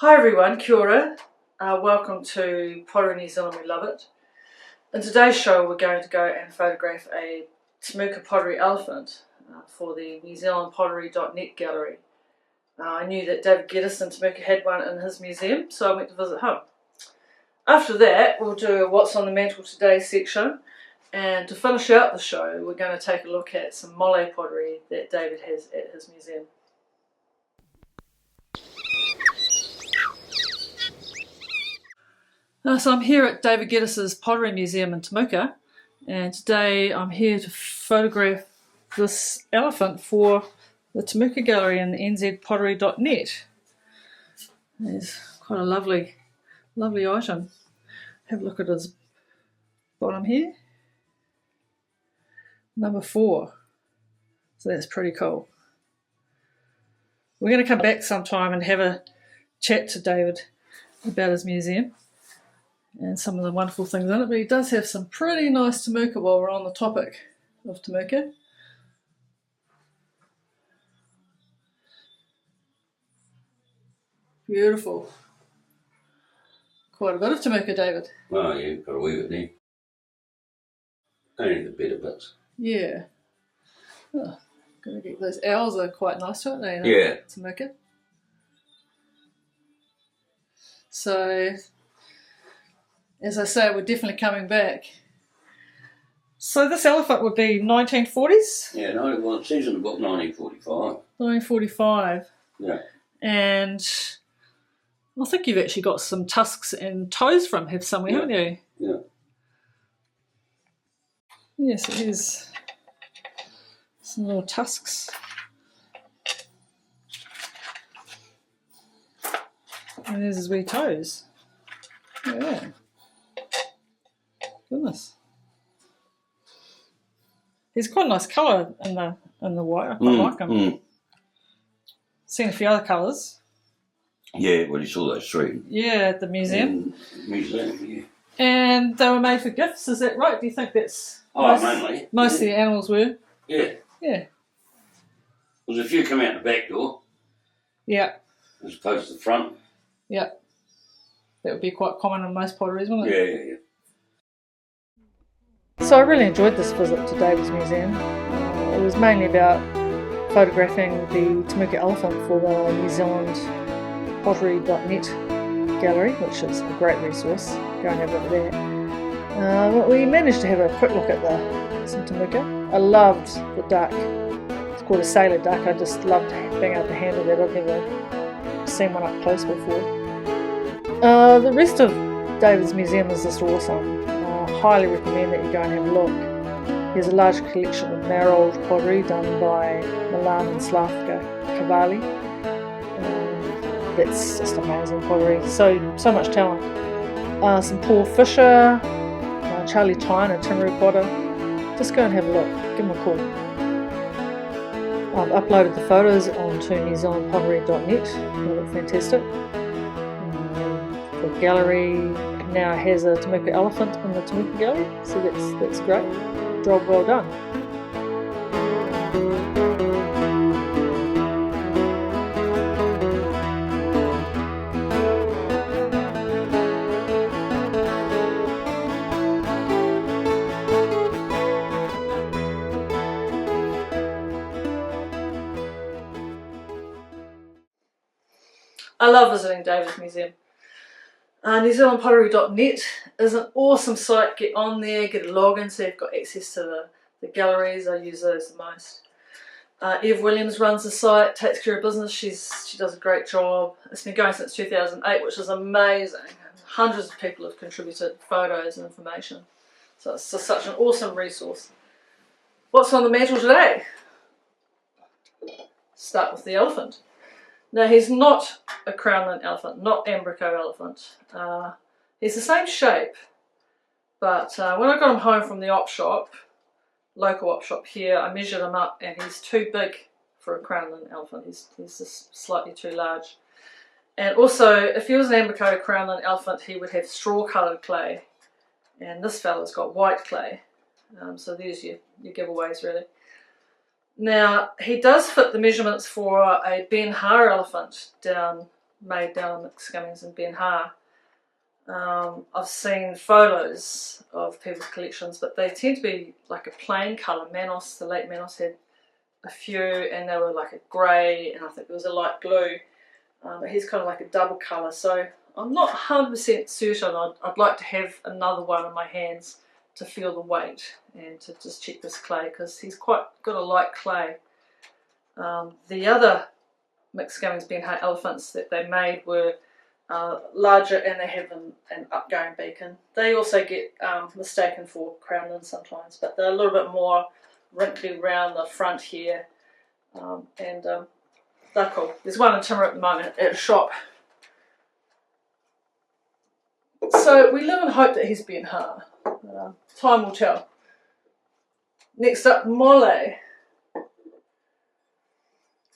Hi everyone, kia ora. Welcome to Pottery New Zealand, we love it. In today's show we're going to go and photograph a Temuka Pottery elephant for the New Zealand Pottery.net gallery. I knew that David Geddes in Temuka had one in his museum, so I went to visit him. After that we'll do a What's on the Mantle Today section, and to finish out the show we're going to take a look at some Molle pottery that David has at his museum. So I'm here at David Geddes' Pottery Museum in Temuka, and today I'm here to photograph this elephant for the Temuka Gallery in the nzpottery.net. It's quite a lovely item. Have a look at his bottom here. Number 4. So that's pretty cool. We're going to come back sometime and have a chat to David about his museum and some of the wonderful things in it, but he does have some pretty nice Temuka while we're on the topic of Temuka. Beautiful. Quite a bit of Temuka, David. Oh yeah, got away with it there. Only the better bits. Yeah. Oh, gonna get those owls are quite nice to it, ain't Yeah. Temuka. So, as I say, we're definitely coming back. So this elephant would be 1940s? Yeah, no, well, it says in the book 1945. 1945. Yeah. And I think you've actually got some tusks and toes from him somewhere, haven't you? Yeah. Yes, it is. Some little tusks. And there's his wee toes. Yeah. Goodness. He's quite a nice colour in the white. I quite like him. Seen a few other colours. Yeah, well, you saw those three. Yeah, at the museum. Yeah. And they were made for gifts, is that right? Do you think that's... Mainly. Most of the animals were? Yeah. Yeah. There's a few come out the back door. Yeah. As opposed to the front. Yeah. That would be quite common in most potteries, wouldn't it? Yeah. So I really enjoyed this visit to David's museum. It was mainly about photographing the Temuka elephant for the New Zealand Pottery.net gallery, which is a great resource. Go and have a look there. But we managed to have a quick look at some Temuka. I loved the duck. It's called a sailor duck. I just loved being able to handle that. I've never seen one up close before. The rest of David's museum is just awesome. Highly recommend that you go and have a look. There's a large collection of Marrold pottery done by Milan and Slavka Cavalli. That's just amazing pottery. So much talent. Some Paul Fisher, Charlie Tyne, a Timaru potter. Just go and have a look. Give them a call. I've uploaded the photos onto newzealandpottery.net. They look fantastic. The gallery now has a Temuka elephant in the Temuka gallery, so that's great. Job well done. I love visiting David's museum. NewZealandPottery.net is an awesome site. Get on there, get a login so you've got access to the galleries. I use those the most. Eve Williams runs the site, takes care of business. She does a great job. It's been going since 2008, which is amazing. Hundreds of people have contributed photos and information. So it's just such an awesome resource. What's on the mantle today? Start with the elephant. Now he's not a crownland elephant, not Ambrico elephant. He's the same shape, but when I got him home from the op shop, local op shop here, I measured him up and he's too big for a crownland elephant. He's just slightly too large. And also, if he was an Ambrico crownland elephant, he would have straw coloured clay, and this fella's got white clay. So there's your giveaways really. Now, he does fit the measurements for a Ben Har elephant down made down in McScummings in Ben Ha. I've seen photos of people's collections, but they tend to be like a plain colour. Manos, the late Manos, had a few, and they were like a grey, and I think there was a light blue. But he's kind of like a double colour, so I'm not 100% certain. I'd like to have another one in my hands to feel the weight and to just check this clay, because he's quite got a light clay. The other McScummings Ben Ha elephants that they made were larger, and they have an upgoing beacon. They also get mistaken for crownlands sometimes, but they're a little bit more wrinkly around the front here, and they're cool. There's one in Timuka at the moment at a shop. So we live in hope that he's Ben Ha. Time will tell. Next up, Molle.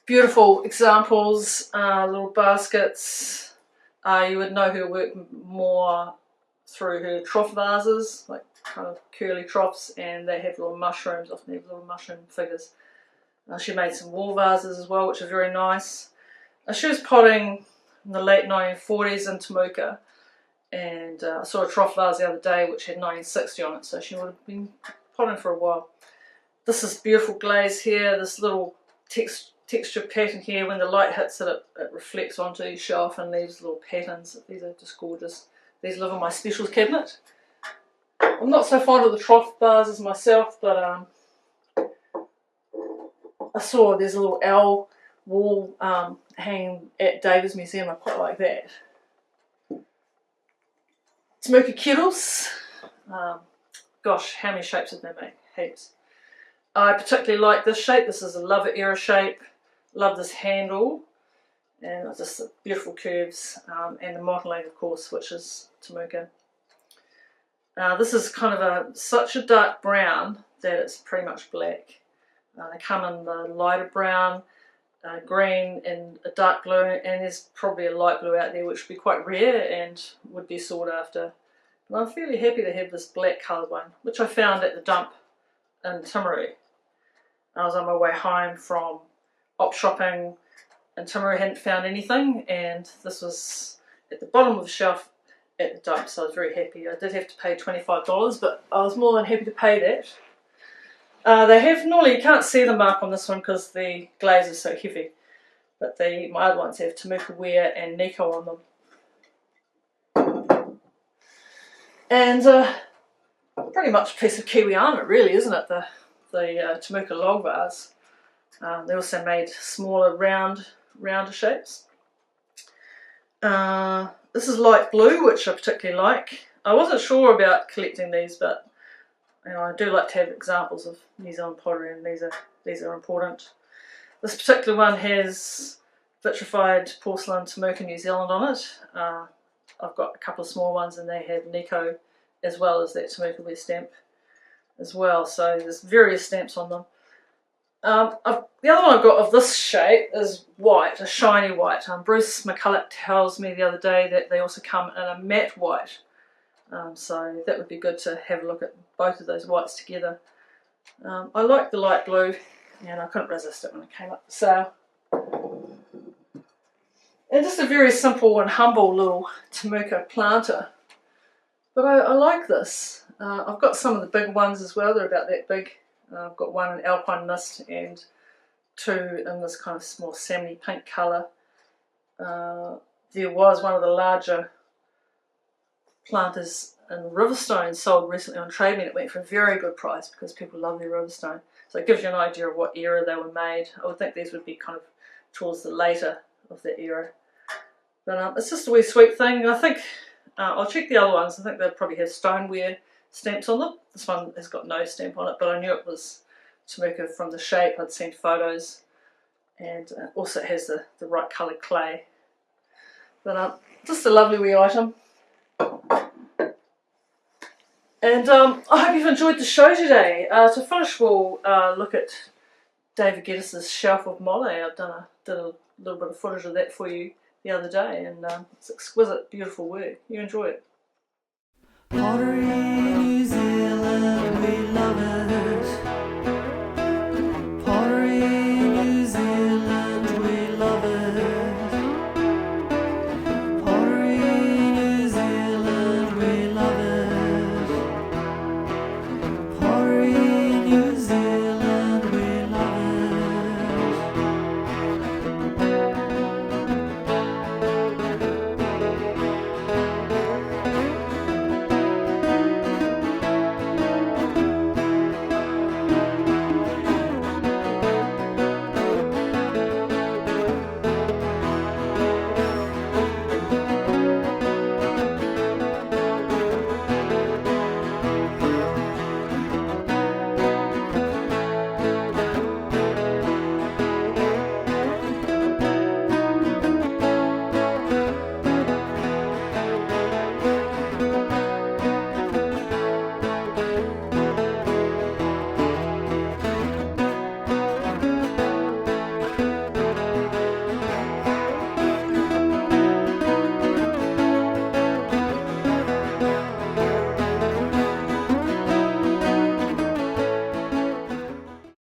Beautiful examples, little baskets. You would know her work more through her trough vases, like kind of curly troughs, and they have little mushrooms, often have little mushroom figures. She made some wall vases as well, which are very nice. She was potting in the late 1940s in Temuka, and I saw a trough vase the other day which had 1960 on it, so she would have been potting for a while. This is beautiful glaze here, this little texture pattern here. When the light hits it, it reflects onto your shelf and leaves little patterns. These are just gorgeous. These live in my specials cabinet. I'm not so fond of the trough vases myself, but I saw there's a little owl wall hanging at David's Museum. I quite like that. Temuka kettles. Gosh, how many shapes did they make? Heaps. I particularly like this shape. This is a Lover era shape. Love this handle, and just the beautiful curves, and the modelling, of course, which is Temuka. This is kind of such a dark brown that it's pretty much black. They come in the lighter brown, green, and a dark blue, and there's probably a light blue out there which would be quite rare and would be sought after. But I'm fairly happy to have this black coloured one, which I found at the dump in Timuka. I was on my way home from op shopping in Timuka, hadn't found anything, and this was at the bottom of the shelf at the dump, so I was very happy. I did have to pay $25, but I was more than happy to pay that. They have normally, you can't see the mark on this one because the glaze is so heavy, but my other ones have Temuka ware and Nico on them. And pretty much a piece of Kiwi armour, really, isn't it? The Temuka log vase. They also made smaller rounder shapes. This is light blue, which I particularly like. I wasn't sure about collecting these, but I do like to have examples of New Zealand pottery, and these are important. This particular one has vitrified porcelain Temuka New Zealand on it. I've got a couple of small ones, and they have Nico as well as that Temuka ware stamp as well. So there's various stamps on them. The other one I've got of this shape is white, a shiny white. Bruce McCulloch tells me the other day that they also come in a matte white. So that would be good to have a look at both of those whites together. I like the light blue, and I couldn't resist it when it came up for sale. And just a very simple and humble little Temuka planter. But I like this. I've got some of the big ones as well. They're about that big. I've got one in Alpine Mist and two in this kind of small salmony pink colour. There was one of the larger planters in Riverstone sold recently on Trade Me. It went for a very good price because people love their Riverstone. So it gives you an idea of what era they were made. I would think these would be kind of towards the later of that era. But it's just a wee sweet thing. I think I'll check the other ones. I think they'll probably have stoneware stamps on them. This one has got no stamp on it, but I knew it was Temuka from the shape. I'd seen photos, and also it has the right coloured clay. But just a lovely wee item. And I hope you've enjoyed the show today. To finish, we'll look at David Geddes' shelf of Molle. I've did a little bit of footage of that for you the other day, and it's exquisite, beautiful work. You enjoy it. Pottery